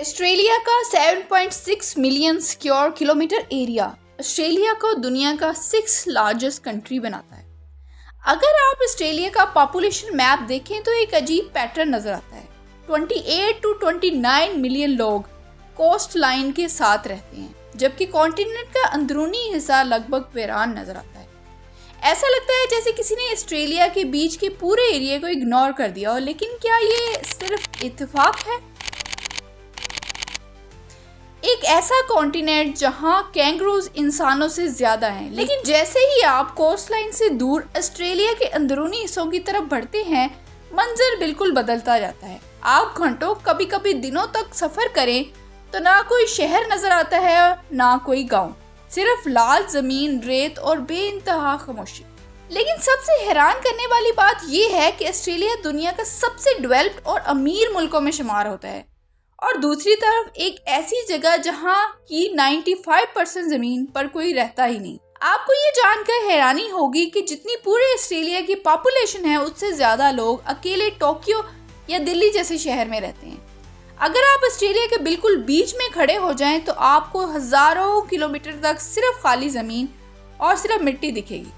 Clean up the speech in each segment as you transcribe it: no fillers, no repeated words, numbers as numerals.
Australia का 7.6 million square kilometre area Australia को दुनिया का 6th लार्जेस्ट कंट्री बनाता है। अगर आप ऑस्ट्रेलिया का पॉपुलेशन मैप देखें तो एक अजीब पैटर्न नजर आता है। 28 to 29 मिलियन लोग कोस्ट लाइन के साथ रहते हैं, जबकि कॉन्टिनेंट का अंदरूनी हिस्सा लगभग वीरान नजर आता है। ऐसा लगता है जैसे किसी ने ऑस्ट्रेलिया के बीच के पूरे एरिया को इग्नोर कर दिया हो, लेकिन क्या ये सिर्फ इत्तेफाक है? एक ऐसा कॉन्टिनेंट जहां कैंगरूज इंसानों से ज्यादा हैं, लेकिन जैसे ही आप कोस्ट लाइन से दूर ऑस्ट्रेलिया के अंदरूनी हिस्सों की तरफ बढ़ते हैं, मंजर बिल्कुल बदलता जाता है। आप घंटों कभी कभी दिनों तक सफर करें तो ना कोई शहर नजर आता है, ना कोई गांव, सिर्फ लाल जमीन, रेत और बेइंतहा खामोशी। लेकिन सबसे हैरान करने वाली बात यह है कि ऑस्ट्रेलिया दुनिया का सबसे डेवलप्ड और अमीर मुल्कों में शुमार होता है, और दूसरी तरफ एक ऐसी जगह जहां की 95% जमीन पर कोई रहता ही नहीं। आपको ये जानकर हैरानी होगी कि जितनी पूरे ऑस्ट्रेलिया की पॉपुलेशन है, उससे ज्यादा लोग अकेले टोक्यो या दिल्ली जैसे शहर में रहते हैं। अगर आप ऑस्ट्रेलिया के बिल्कुल बीच में खड़े हो जाएं तो आपको हजारों किलोमीटर तक सिर्फ खाली जमीन और सिर्फ मिट्टी दिखेगी।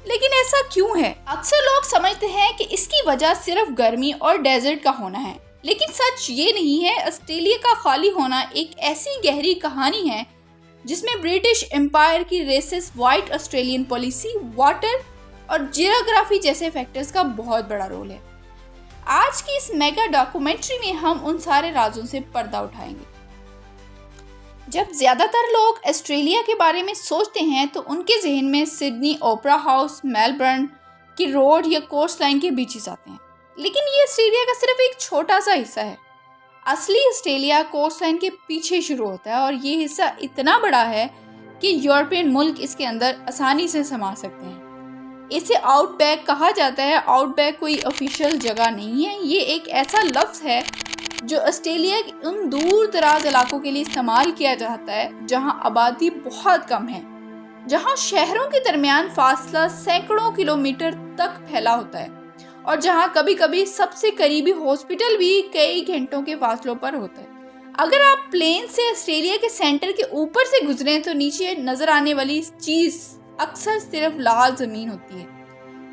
लेकिन ऐसा क्यों है? अक्सर लोग समझते हैं कि इसकी वजह सिर्फ गर्मी और डेजर्ट का होना है, लेकिन सच ये नहीं है। ऑस्ट्रेलिया का खाली होना एक ऐसी गहरी कहानी है जिसमें ब्रिटिश एम्पायर की racist white Australian policy, water और जियोग्राफी जैसे फैक्टर्स का बहुत बड़ा रोल है। आज की इस मेगा डॉक्यूमेंट्री में हम उन सारे राजों से पर्दा उठाएंगे। जब ज्यादातर लोग ऑस्ट्रेलिया के बारे में सोचते हैं तो उनके जहन में सिडनी ओपेरा हाउस, मेलबर्न की रोड या कोस्ट लाइन के बीचेस आते हैं, लेकिन ये ऑस्ट्रेलिया का सिर्फ एक छोटा सा हिस्सा है। असली ऑस्ट्रेलिया कोस्ट लाइन के पीछे शुरू होता है, और ये हिस्सा इतना बड़ा है कि यूरोपियन मुल्क इसके अंदर आसानी से समा सकते हैं। इसे आउटबैक कहा जाता है। आउटबैक कोई ऑफिशियल जगह नहीं है, ये एक ऐसा लफ्ज है जो ऑस्ट्रेलिया के उन दूर दराज इलाकों के लिए इस्तेमाल किया जाता है जहां आबादी बहुत कम है, जहां शहरों के दरमियान फासला सैकड़ों किलोमीटर तक फैला होता है, और जहां कभी कभी सबसे करीबी हॉस्पिटल भी कई घंटों के फासलों पर होता है। अगर आप प्लेन से ऑस्ट्रेलिया के सेंटर के ऊपर से गुजरें तो नीचे नजर आने वाली चीज अक्सर सिर्फ लाल जमीन होती है।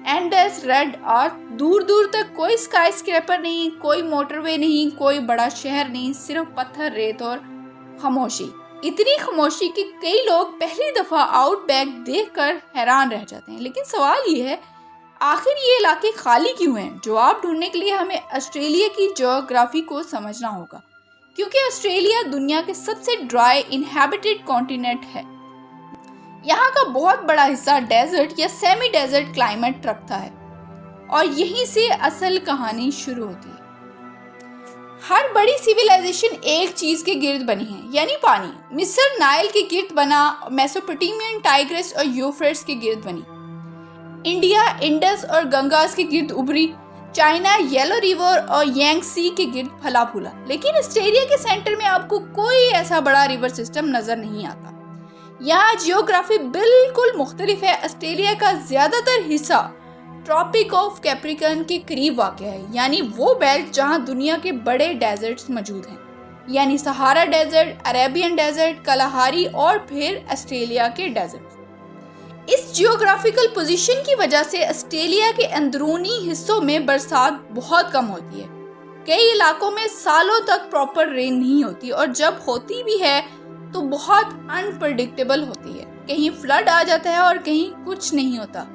एंडलेस रेड अर्थ, दूर दूर तक कोई स्काई स्क्रैपर नहीं, कोई मोटरवे नहीं, कोई बड़ा शहर नहीं, सिर्फ पत्थर, रेत और खामोशी। इतनी खामोशी कि कई लोग पहली दफा आउटबैक देखकर हैरान रह जाते हैं। लेकिन सवाल ये है, आखिर ये इलाके खाली क्यों हैं? जवाब ढूंढने के लिए हमें ऑस्ट्रेलिया की ज्योग्राफी को समझना होगा, क्योंकि ऑस्ट्रेलिया दुनिया के सबसे ड्राई इनहैबिटेड कॉन्टिनेंट है। यहाँ का बहुत बड़ा हिस्सा डेजर्ट या सेमी डेजर्ट क्लाइमेट रखता है, और यहीं से असल कहानी शुरू होती है। हर बड़ी सिविलाइजेशन एक चीज के गिर्द बनी है, यानी पानी। मिस्र नाइल के गिर्द बना, मेसोपोटामियन टाइग्रिस और यूफ्रेट्स के गिर्द बनी, इंडिया इंडस और गंगास के गिर्द उभरी, चाइना येलो रिवर और यांगसी के गिर्द फला फूला। लेकिन ऑस्ट्रेलिया के सेंटर में आपको कोई ऐसा बड़ा रिवर सिस्टम नजर नहीं आता। यहाँ जियोग्राफी बिल्कुल मुख्तलिफ है। ऑस्ट्रेलिया का ज्यादातर हिस्सा ट्रॉपिक ऑफ कैप्रिकॉर्न के करीब वाक़ है, यानी वो बेल्ट जहाँ दुनिया के बड़े डेजर्ट्स मौजूद हैं, यानी Sahara desert, Arabian desert, Kalahari और फिर ऑस्ट्रेलिया के डेजर्ट। इस जियोग्राफिकल पोजीशन की वजह से ऑस्ट्रेलिया के अंदरूनी हिस्सों में बरसात बहुत कम होती है। कई इलाकों में सालों तक प्रॉपर रेन नहीं होती, और जब होती भी है तो बहुत अनप्रेडिक्टेबल होती है। कहीं फ्लड आ जाता है और कहीं कुछ नहीं होता।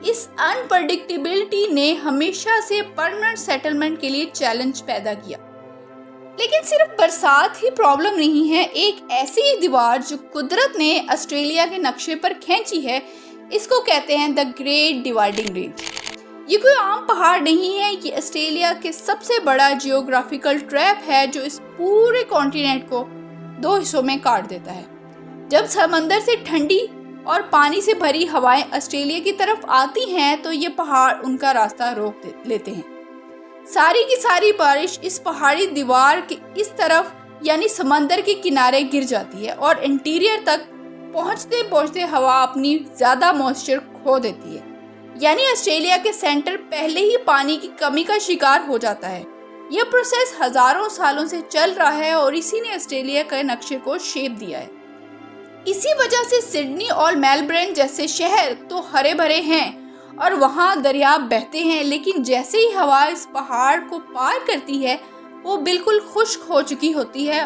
इस अनप्रेडिक्टेबिलिटी ने हमेशा से परमानेंट सेटलमेंट के लिए चैलेंज पैदा किया। लेकिन सिर्फ बरसात ही प्रॉब्लम नहीं है। एक ऐसी दीवार जो कुदरत ने ऑस्ट्रेलिया के नक्शे पर खींची है, इसको कहते हैं द ग्रेट डिवाइडिंग रेंज। ये कोई आम पहाड़ नहीं है, ये ऑस्ट्रेलिया के सबसे बड़ा जियोग्राफिकल ट्रैप है जो इस पूरे कॉन्टिनेंट को दो हिस्सों में काट देता है। जब समंदर से ठंडी और पानी से भरी हवाएं ऑस्ट्रेलिया की तरफ आती हैं तो ये पहाड़ उनका रास्ता रोक लेते हैं। सारी की सारी बारिश इस पहाड़ी दीवार के इस तरफ यानी समंदर के किनारे गिर जाती है, और इंटीरियर तक पहुंचते पहुंचते हवा अपनी ज्यादा मॉइस्चर खो देती है। यानी ऑस्ट्रेलिया के सेंटर पहले ही पानी की कमी का शिकार हो जाता है, यह प्रोसेस हजारों सालों से चल रहा है और इसी ने ऑस्ट्रेलिया के नक्शे को शेप दिया है। इसी वजह से सिडनी और मेलबर्न जैसे शहर तो हरे भरे हैं और वहाँ दरिया बहते हैं, लेकिन जैसे ही हवा इस पहाड़ को पार करती है वो बिल्कुल खुश्क हो चुकी होती है।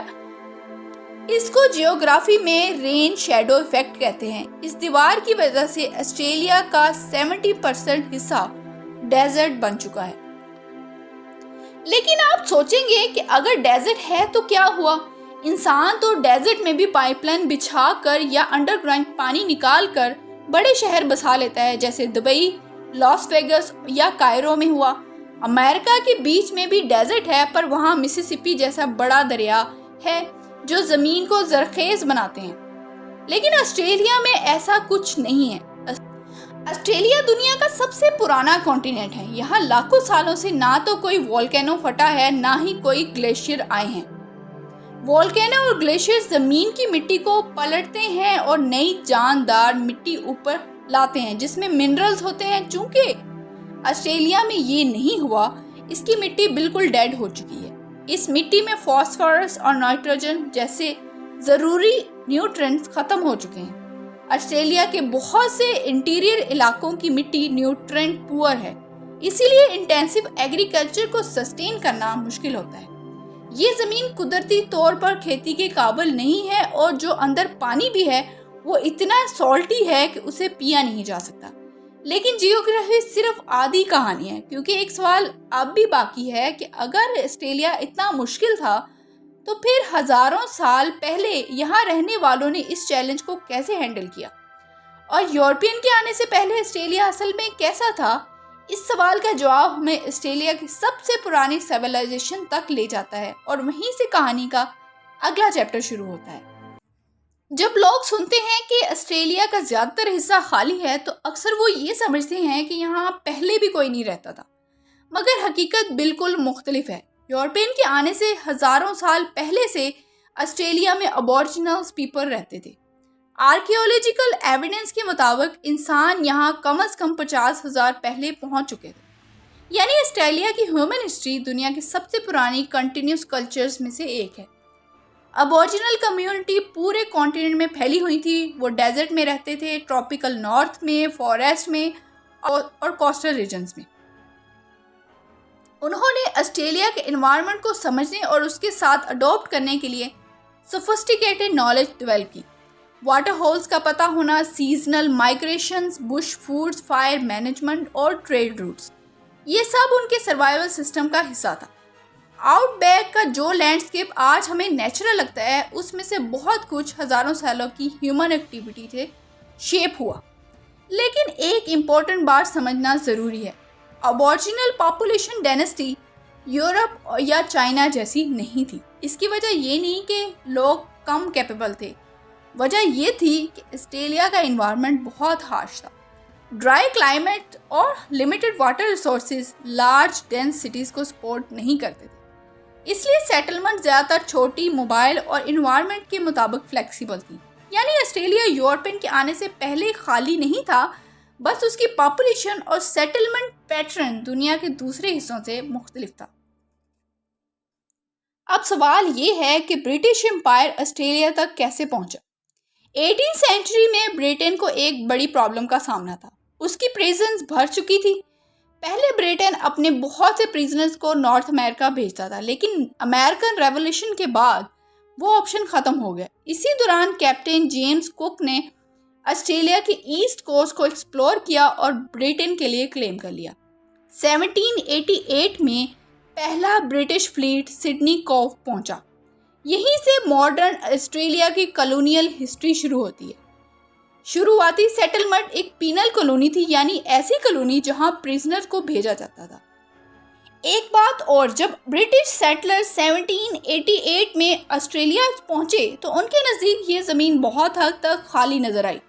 इसको जियोग्राफी में रेन शैडो इफेक्ट कहते हैं। इस दीवार की वजह से ऑस्ट्रेलिया का 70% हिस्सा डेजर्ट बन चुका है। लेकिन आप सोचेंगे कि अगर डेजर्ट है तो क्या हुआ? इंसान तो डेजर्ट में भी पाइपलाइन बिछाकर या अंडरग्राउंड पानी निकालकर बड़े शहर बसा लेता है, जैसे दुबई, लॉस वेगस या कायरो में हुआ। अमेरिका के बीच में भी डेजर्ट है, पर वहाँ मिसिसिपी जैसा बड़ा दरिया है जो जमीन को जरखेज बनाते हैं। लेकिन ऑस्ट्रेलिया में ऐसा कुछ नहीं है। ऑस्ट्रेलिया दुनिया का सबसे पुराना कॉन्टिनेंट है। यहाँ लाखों सालों से ना तो कोई वोल्केनो फटा है, ना ही कोई ग्लेशियर आए हैं। वोल्केनो और ग्लेशियर जमीन की मिट्टी को पलटते हैं और नई जानदार मिट्टी ऊपर लाते हैं जिसमें मिनरल्स होते हैं। चूंकि ऑस्ट्रेलिया में ये नहीं हुआ, इसकी मिट्टी बिल्कुल डेड हो चुकी है। इस मिट्टी में फास्फोरस और नाइट्रोजन जैसे जरूरी न्यूट्रिएंट्स खत्म हो चुके हैं। ऑस्ट्रेलिया के बहुत से इंटीरियर इलाकों की मिट्टी न्यूट्रिएंट पुअर है, इसीलिए इंटेंसिव एग्रीकल्चर को सस्टेन करना मुश्किल होता है। ये जमीन कुदरती तौर पर खेती के काबिल नहीं है और जो अंदर पानी भी है वो इतना सॉल्टी है कि उसे पिया नहीं जा सकता। लेकिन जियोग्राफी सिर्फ आधी कहानी है, क्योंकि एक सवाल अब भी बाकी है कि अगर ऑस्ट्रेलिया इतना मुश्किल था तो फिर हजारों साल पहले यहाँ रहने वालों ने इस चैलेंज को कैसे हैंडल किया, और यूरोपियन के आने से पहले ऑस्ट्रेलिया असल में कैसा था? इस सवाल का जवाब हमें ऑस्ट्रेलिया की सबसे पुरानी सिविलाइजेशन तक ले जाता है और वहीं से कहानी का अगला चैप्टर शुरू होता है। जब लोग सुनते हैं कि ऑस्ट्रेलिया का ज्यादातर हिस्सा खाली है तो अक्सर वो ये समझते हैं कि यहाँ पहले भी कोई नहीं रहता था, मगर हकीकत बिल्कुल मुख्तलिफ है। यूरोपियन के आने से हजारों साल पहले से ऑस्ट्रेलिया में अबॉरिजिनल्स पीपल रहते थे। आर्कियोलॉजिकल एविडेंस के मुताबिक इंसान यहाँ कम से कम 50,000 पहले पहुँच चुके थे। यानी ऑस्ट्रेलिया की ह्यूमन हिस्ट्री दुनिया की सबसे पुरानी कंटिन्यूस कल्चर्स में से एक है। अबॉरिजिनल कम्युनिटी पूरे कॉन्टिनेंट में फैली हुई थी। वो डेजर्ट में रहते थे, ट्रॉपिकल नॉर्थ में, फॉरेस्ट में और कोस्टल रीजन्स में। उन्होंने ऑस्ट्रेलिया के एनवायरनमेंट को समझने और उसके साथ अडॉप्ट करने के लिए सोफिस्टिकेटेड नॉलेज डेवलप की। वाटर होल्स का पता होना, seasonal migrations, Bush foods, fire management और ट्रेड रूट्स, ये सब उनके सर्वाइवल सिस्टम का हिस्सा था। आउटबैक का जो लैंडस्केप आज हमें नेचुरल लगता है, उसमें से बहुत कुछ हजारों सालों की ह्यूमन एक्टिविटी से शेप हुआ। लेकिन एक इम्पॉर्टेंट बात समझना ज़रूरी है, अबॉरिजिनल पॉपुलेशन डायनेस्टी यूरोप या चाइना जैसी नहीं थी। इसकी वजह ये नहीं कि लोग कम कैपेबल थे, वजह ये थी कि ऑस्ट्रेलिया का एनवायरनमेंट बहुत हार्श था। ड्राई क्लाइमेट और limited water resources large dense cities को सपोर्ट नहीं करते थे, इसलिए सेटलमेंट ज़्यादातर छोटी, मोबाइल और इन्वायरमेंट के मुताबिक फ्लेक्सिबल थी। यानी ऑस्ट्रेलिया यूरोपियन के आने से पहले खाली नहीं था, बस उसकी पॉपुलेशन और सेटलमेंट पैटर्न दुनिया के दूसरे हिस्सों से मुख्तलिफ था। अब सवाल ये है कि ब्रिटिश एम्पायर ऑस्ट्रेलिया तक कैसे पहुंचा। 18वीं सेंचुरी में ब्रिटेन को एक बड़ी प्रॉब्लम का सामना था, उसकी प्रेजेंस भर चुकी थी। पहले ब्रिटेन अपने बहुत से प्रिजनर्स को नॉर्थ अमेरिका भेजता था, लेकिन अमेरिकन रेवोल्यूशन के बाद वो ऑप्शन ख़त्म हो गया। इसी दौरान कैप्टन जेम्स कुक ने ऑस्ट्रेलिया के ईस्ट कोस्ट को एक्सप्लोर किया और ब्रिटेन के लिए क्लेम कर लिया। 1788 में पहला ब्रिटिश फ्लीट सिडनी कोव पहुंचा। यहीं से मॉडर्न ऑस्ट्रेलिया की कॉलोनियल हिस्ट्री शुरू होती है। शुरुआती सेटलमेंट एक पीनल कॉलोनी थी, यानी ऐसी कॉलोनी जहां प्रिजनर को भेजा जाता था। एक बात और, जब ब्रिटिश सेटलर 1788 में ऑस्ट्रेलिया पहुंचे तो उनके नज़दीक ये ज़मीन बहुत हद तक खाली नज़र आई।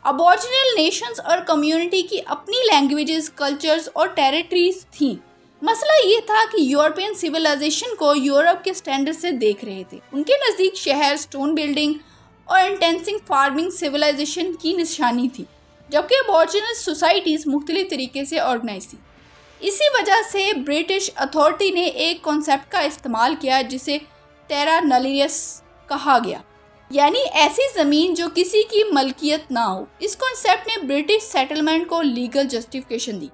अबॉरिजिनल नेशंस और कम्युनिटी की अपनी लैंग्वेजेस, कल्चर्स और टेरिटरीज थीं। मसला ये था कि यूरोपियन सिविलाइजेशन को यूरोप के स्टैंडर्ड से देख रहे थे। उनके नज़दीक शहर, स्टोन बिल्डिंग और इंटेंसिव फार्मिंग सिविलाइजेशन की निशानी थी, जबकि अबॉरिजिनल सोसाइटीज़ मुख्तलिफ तरीके से ऑर्गेनाइज थी। इसी वजह से ब्रिटिश अथॉरिटी ने एक कॉन्सेप्ट का इस्तेमाल किया जिसे टेरा नलियस कहा गया, यानी ऐसी ज़मीन जो किसी की मलकियत ना हो। इस कॉन्सेप्ट ने ब्रिटिश सेटलमेंट को लीगल जस्टिफिकेशन दी,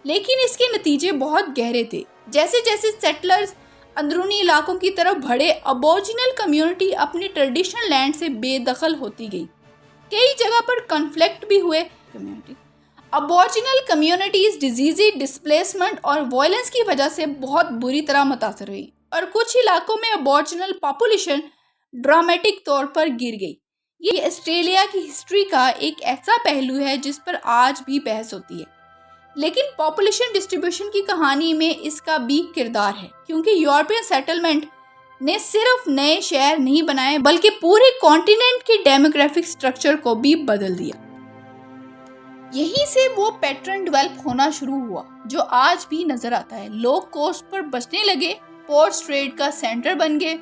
लेकिन इसके नतीजे बहुत गहरे थे। जैसे जैसे सेटलर्स अंदरूनी इलाकों की तरफ बढ़े, अबोरिजिनल कम्युनिटी अपनी ट्रेडिशनल लैंड से बेदखल होती गई। कई जगह पर कॉन्फ्लिक्ट भी हुए। अबोरिजिनल कम्युनिटीज डिजीज़, डिस्प्लेसमेंट और वायलेंस की वजह से बहुत बुरी तरह मुतासर हुई और कुछ इलाकों में अबोरिजिनल पॉपुलेशन ड्रामेटिक तौर पर गिर गई। ये ऑस्ट्रेलिया की हिस्ट्री का एक ऐसा पहलू है जिस पर आज भी बहस होती है, लेकिन पॉपुलेशन डिस्ट्रीब्यूशन की कहानी में इसका भी किरदार है, क्योंकि यूरोपियन सेटलमेंट ने सिर्फ नए शहर नहीं बनाए बल्कि पूरे कॉन्टिनेंट के डेमोग्राफिक स्ट्रक्चर को भी बदल दिया। यहीं से वो पैटर्न डेवलप होना शुरू हुआ जो आज भी नजर आता है। लोग कोस्ट पर बसने लगे, पोर्ट ट्रेड का सेंटर बन गए,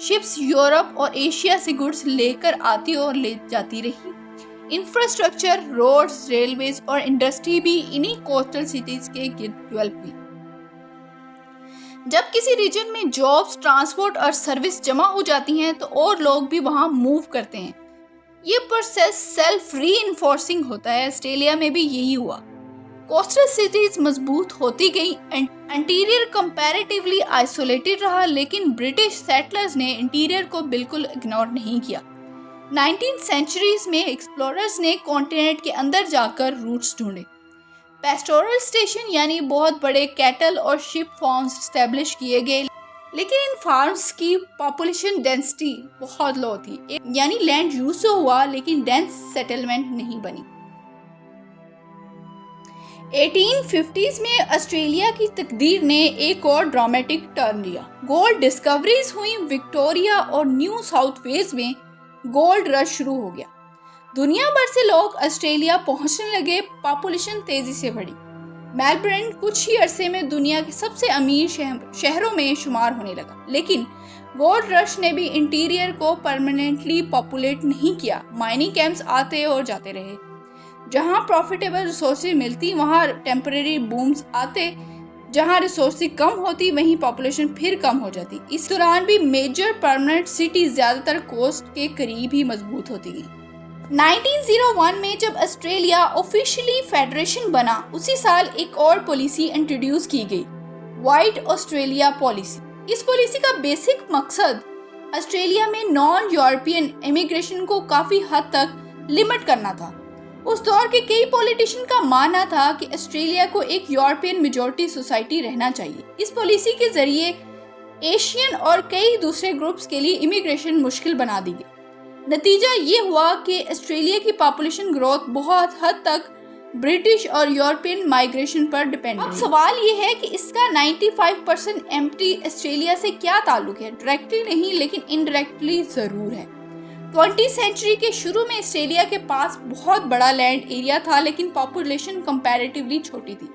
शिप्स यूरोप और एशिया से गुड्स लेकर आती और ले जाती रही। इंफ्रास्ट्रक्चर, रोड्स, रेलवेज और इंडस्ट्री भी इन्हीं कोस्टल सिटीज के गिर्द डेवलप हुई। जब किसी रीजन में जॉब्स, ट्रांसपोर्ट और सर्विस जमा हो जाती हैं तो और लोग भी वहां मूव करते हैं। ये प्रोसेस सेल्फ रीइंफोर्सिंग होता है। ऑस्ट्रेलिया में भी यही हुआ। कोस्टल सिटीज मजबूत होती गई, इंटीरियर कंपैरेटिवली आइसोलेटेड रहा, लेकिन ब्रिटिश सेटलर्स ने इंटीरियर को बिल्कुल इग्नोर नहीं किया। 19th सेंचुरीज में एक्सप्लोरर्स ने कॉन्टिनेंट के अंदर जाकर रूट्स ढूंढे। पेस्टोरल स्टेशन यानी बहुत बड़े कैटल और शिप फार्म्स एस्टेब्लिश किए गए, लेकिन इन फार्म्स की पॉपुलेशन डेंसिटी बहुत लो थी, यानी लैंड यूज हुआ लेकिन डेंस सेटलमेंट नहीं बनी। 1850s में ऑस्ट्रेलिया की तकदीर ने एक और ड्रामेटिक टर्न लिया। गोल्ड डिस्कवरीज हुई। विक्टोरिया और न्यू साउथ वेल्स में गोल्ड रश शुरू हो गया। दुनिया भर से लोग ऑस्ट्रेलिया पहुंचने लगे। पॉपुलेशन तेजी से बढ़ी। मेलबर्न कुछ ही अरसे में दुनिया के सबसे अमीर शहरों में शुमार होने लगा, लेकिन गोल्ड रश ने भी इंटीरियर को परमानेंटली पॉपुलेट नहीं किया। माइनिंग कैंप्स आते और जाते रहे। जहां प्रॉफिटेबल रिसोर्सेज मिलती वहां टेम्परेरी बूम्स आते, जहां रिसोर्सेज कम होती वहीं पॉपुलेशन फिर कम हो जाती। इस दौरान भी मेजर परमानेंट सिटी ज्यादातर कोस्ट के करीब ही मजबूत होती गई। 1901 में जब ऑस्ट्रेलिया ऑफिशियली फेडरेशन बना, उसी साल एक और पॉलिसी इंट्रोड्यूस की गई, व्हाइट ऑस्ट्रेलिया पॉलिसी। इस पॉलिसी का बेसिक मकसद ऑस्ट्रेलिया में नॉन यूरोपियन इमिग्रेशन को काफी हद तक लिमिट करना था। उस दौर के कई पॉलिटिशियन का मानना था कि ऑस्ट्रेलिया को एक यूरोपियन मेजॉरिटी सोसाइटी रहना चाहिए। इस पॉलिसी के जरिए एशियन और कई दूसरे ग्रुप्स के लिए इमिग्रेशन मुश्किल बना दी गई। नतीजा ये हुआ कि ऑस्ट्रेलिया की पॉपुलेशन ग्रोथ बहुत हद तक ब्रिटिश और यूरोपियन माइग्रेशन पर डिपेंड है। अब सवाल ये है कि इसका 95% एम्प्टी ऑस्ट्रेलिया से क्या ताल्लुक है? डायरेक्टली नहीं, लेकिन इनडायरेक्टली जरूर है। 20th सेंचुरी के शुरू में ऑस्ट्रेलिया के पास बहुत बड़ा लैंड एरिया था, लेकिन पॉपुलेशन कंपैरेटिवली छोटी थी।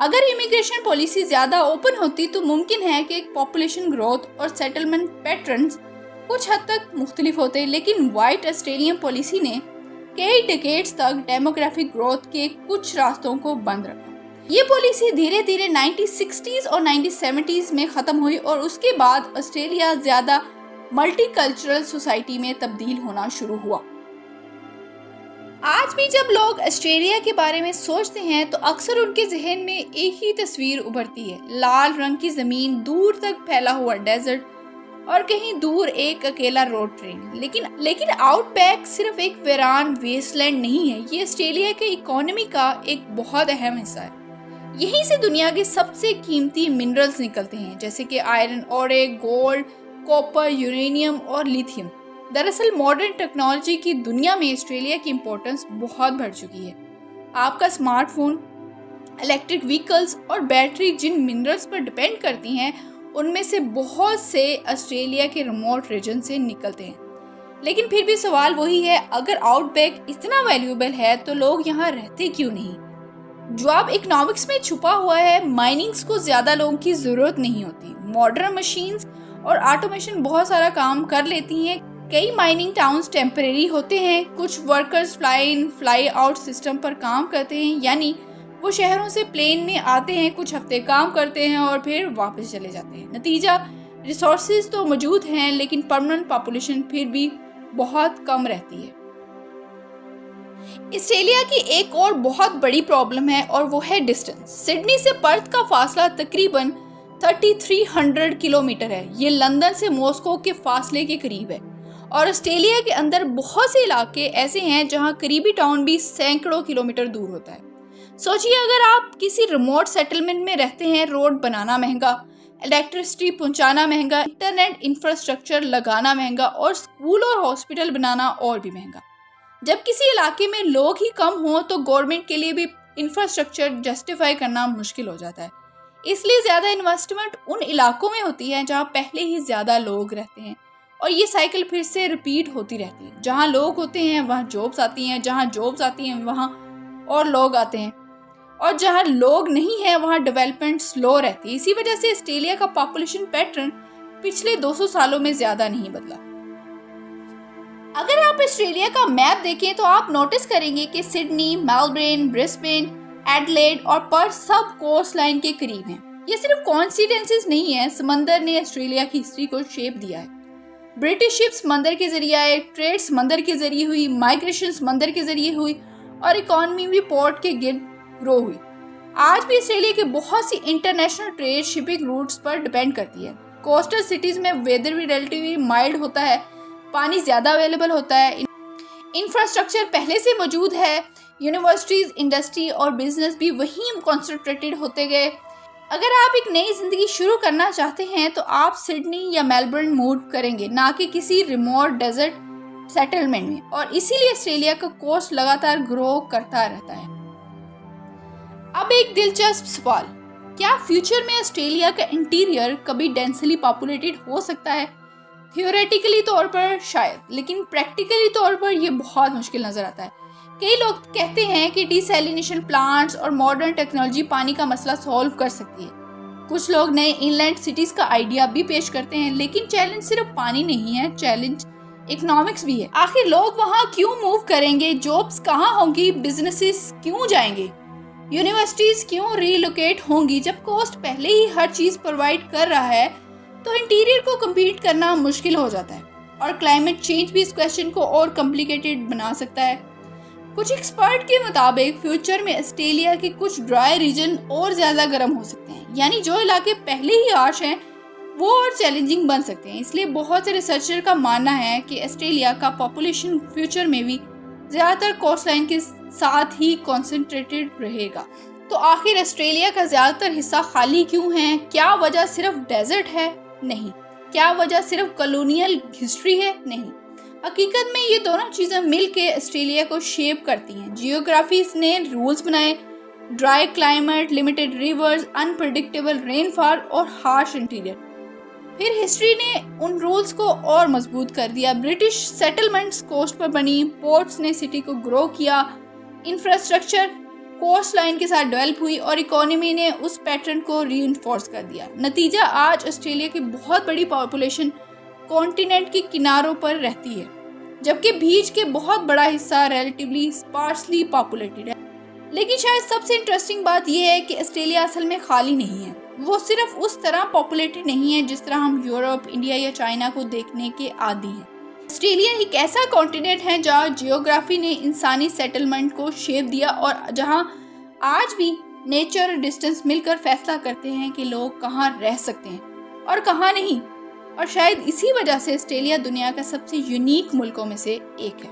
अगर इमिग्रेशन पॉलिसी ज्यादा ओपन होती तो मुमकिन है कि पॉपुलेशन ग्रोथ और सेटलमेंट पैटर्न्स कुछ हद तक मुख्तलिफ होते, लेकिन व्हाइट ऑस्ट्रेलियन पॉलिसी ने कई डिकेड्स तक डेमोग्राफिक ग्रोथ के कुछ रास्तों को बंद रखा। ये पॉलिसी धीरे धीरे 1960s और 1970s में खत्म हुई और उसके बाद ऑस्ट्रेलिया ज्यादा मल्टीकल्चरल सोसाइटी में तब्दील होना शुरू हुआ। आज भी जब लोग ऑस्ट्रेलिया के बारे में सोचते हैं तो अक्सर उनके जहन में एक ही तस्वीर उभरती है, लाल रंग की जमीन, दूर तक फैला हुआ डेजर्ट और कहीं दूर एक अकेला रोड ट्रेन। लेकिन आउटबैक सिर्फ एक वीरान वेस्टलैंड नहीं है, ये ऑस्ट्रेलिया के इकोनॉमी का एक बहुत अहम हिस्सा है। यहीं से दुनिया के सबसे कीमती मिनरल्स निकलते हैं, जैसे कि आयरन ओरे, गोल्ड, कॉपर, यूरेनियम और लिथियम। दरअसल मॉडर्न टेक्नोलॉजी की दुनिया में ऑस्ट्रेलिया की इम्पोर्टेंस बहुत बढ़ चुकी है। आपका स्मार्टफोन, इलेक्ट्रिक व्हीकल्स और बैटरी जिन मिनरल्स पर डिपेंड करती हैं, उनमें से बहुत से ऑस्ट्रेलिया के रिमोट रीजन से निकलते हैं। लेकिन फिर भी सवाल वही है, अगर आउटबैक इतना वैल्यूएबल है तो लोग यहाँ रहते क्यों नहीं? जवाब इकोनॉमिक्स में छुपा हुआ है। माइनिंग्स को ज्यादा लोगों की जरूरत नहीं होती। मॉडर्न मशीन्स और ऑटोमेशन बहुत सारा काम कर लेती हैं। कई माइनिंग टाउन्स टेम्परेरी होते हैं। कुछ workers fly in fly out system पर काम करते हैं, यानी वो शहरों से प्लेन में आते हैं, कुछ हफ्ते काम करते हैं और फिर वापस चले जाते हैं। नतीजा, रिसोर्सेज तो मौजूद हैं लेकिन परमानेंट पॉपुलेशन फिर भी बहुत कम रहती है। ऑस्ट्रेलिया की एक और बहुत बड़ी प्रॉब्लम है और वो है डिस्टेंस। सिडनी से पर्थ का फासला तकरीबन 3300 किलोमीटर है। ये लंदन से मॉस्को के फासले के करीब है। और ऑस्ट्रेलिया के अंदर बहुत से इलाके ऐसे हैं जहां करीबी टाउन भी सैकड़ों किलोमीटर दूर होता है। सोचिए, अगर आप किसी रिमोट सेटलमेंट में रहते हैं, रोड बनाना महंगा, इलेक्ट्रिसिटी पहुंचाना महंगा, इंटरनेट इंफ्रास्ट्रक्चर लगाना महंगा और स्कूल और हॉस्पिटल बनाना और भी महंगा। जब किसी इलाके में लोग ही कम हों तो गवर्नमेंट के लिए भी इंफ्रास्ट्रक्चर जस्टिफाई करना मुश्किल हो जाता है। इसलिए ज़्यादा इन्वेस्टमेंट उन इलाकों में होती है जहां पहले ही ज़्यादा लोग रहते हैं और ये साइकिल फिर से रिपीट होती रहती है। जहां लोग होते हैं वहां जॉब्स आती हैं, जहां जॉब्स आती हैं वहां और लोग आते हैं, और जहां लोग नहीं है वहां डेवलपमेंट स्लो रहती है। इसी वजह से ऑस्ट्रेलिया का पॉपुलेशन पैटर्न पिछले 200 सालों में ज़्यादा नहीं बदला। अगर आप ऑस्ट्रेलिया का मैप देखें तो आप नोटिस करेंगे कि सिडनी, मेलबर्न, ब्रिस्बेन, एडलेड और पर्थ सब कोस्ट लाइन के करीब हैं। ये सिर्फ कोइंसिडेंसेस नहीं है, समंदर ने ऑस्ट्रेलिया की हिस्ट्री को शेप दिया है। ब्रिटिश शिप्स समंदर के जरिए आए, ट्रेड समंदर के जरिए हुई, माइग्रेशन समंदर के जरिए हुई और इकोनॉमी भी पोर्ट के गिर्द ग्रो हुई। आज भी ऑस्ट्रेलिया के बहुत सी इंटरनेशनल ट्रेड शिपिंग रूट्स पर डिपेंड करती है। कोस्टल सिटीज में वेदर भी रिलेटिवली माइल्ड होता है, पानी ज़्यादा अवेलेबल होता है, इंफ्रास्ट्रक्चर पहले से मौजूद है, यूनिवर्सिटीज़, इंडस्ट्री और बिजनेस भी वहीं कॉन्सेंट्रेटेड होते गए। अगर आप एक नई ज़िंदगी शुरू करना चाहते हैं तो आप सिडनी या मेलबर्न मूव करेंगे, ना कि किसी रिमोट डेजर्ट सेटलमेंट में। और इसीलिए ऑस्ट्रेलिया का कोस्ट लगातार ग्रो करता रहता है। अब एक दिलचस्प सवाल, क्या फ्यूचर में ऑस्ट्रेलिया का इंटीरियर कभी डेंसली पॉपुलेटेड हो सकता है? थियोरेटिकली तौर पर शायद, लेकिन प्रैक्टिकली तौर पर यह बहुत मुश्किल नजर आता है। कई लोग कहते हैं कि डिसैलिनेशन प्लांट्स और मॉडर्न टेक्नोलॉजी पानी का मसला सॉल्व कर सकती है। कुछ लोग नए इनलैंड सिटीज का आइडिया भी पेश करते हैं, लेकिन चैलेंज सिर्फ पानी नहीं है, चैलेंज इकोनॉमिक्स भी है। आखिर लोग वहाँ क्यों मूव करेंगे? जॉब्स कहाँ होंगी? बिजनेसेस क्यों जाएंगे? यूनिवर्सिटीज क्यों रीलोकेट होंगी? जब कोस्ट पहले ही हर चीज प्रोवाइड कर रहा है तो इंटीरियर को कम्पीट करना मुश्किल हो जाता है। और क्लाइमेट चेंज भी इस क्वेश्चन को और कॉम्प्लिकेटेड बना सकता है। कुछ एक्सपर्ट के मुताबिक फ्यूचर में ऑस्ट्रेलिया के कुछ ड्राई रीजन और ज़्यादा गर्म हो सकते हैं, यानी जो इलाके पहले ही हार्श हैं वो और चैलेंजिंग बन सकते हैं। इसलिए बहुत से रिसर्चर का मानना है कि ऑस्ट्रेलिया का पॉपुलेशन फ्यूचर में भी ज़्यादातर कोस्ट लाइन के साथ ही कॉन्सेंट्रेटेड रहेगा। तो आखिर ऑस्ट्रेलिया का ज़्यादातर हिस्सा खाली क्यों है? क्या वजह सिर्फ डेजर्ट है? नहीं। क्या वजह सिर्फ कॉलोनियल हिस्ट्री है? नहीं। हकीकत में ये दोनों चीज़ें मिलके ऑस्ट्रेलिया को शेप करती हैं। जियोग्राफी ने रूल्स बनाए, dry climate, limited reverse, unpredictable rainfall और हार्श इंटीरियर। फिर हिस्ट्री ने उन रूल्स को और मजबूत कर दिया। ब्रिटिश सेटलमेंट्स कोस्ट पर बनी, पोर्ट्स ने सिटी को ग्रो किया, इंफ्रास्ट्रक्चर कोस्ट लाइन के साथ डेवलप हुई और इकोनॉमी ने उस पैटर्न को रीइंफोर्स कर दिया। नतीजा, आज ऑस्ट्रेलिया की बहुत बड़ी पॉपुलेशन कॉन्टिनेंट के किनारों पर रहती है, जबकि बीच के बहुत बड़ा हिस्सा रिलेटिवली स्पार्सली पॉपुलेटेड है। लेकिन शायद सबसे इंटरेस्टिंग बात यह है कि ऑस्ट्रेलिया असल में खाली नहीं है। वो सिर्फ उस तरह पॉपुलेटेड नहीं है जिस तरह हम यूरोप, इंडिया या चाइना को देखने के आदी हैं। ऑस्ट्रेलिया एक ऐसा कॉन्टिनेंट है जहाँ जियोग्राफी ने इंसानी सेटलमेंट को शेप दिया और जहाँ आज भी नेचर और डिस्टेंस मिलकर फैसला करते हैं कि लोग कहाँ रह सकते हैं और कहाँ नहीं। और शायद इसी वजह से ऑस्ट्रेलिया दुनिया का सबसे यूनिक मुल्कों में से एक है।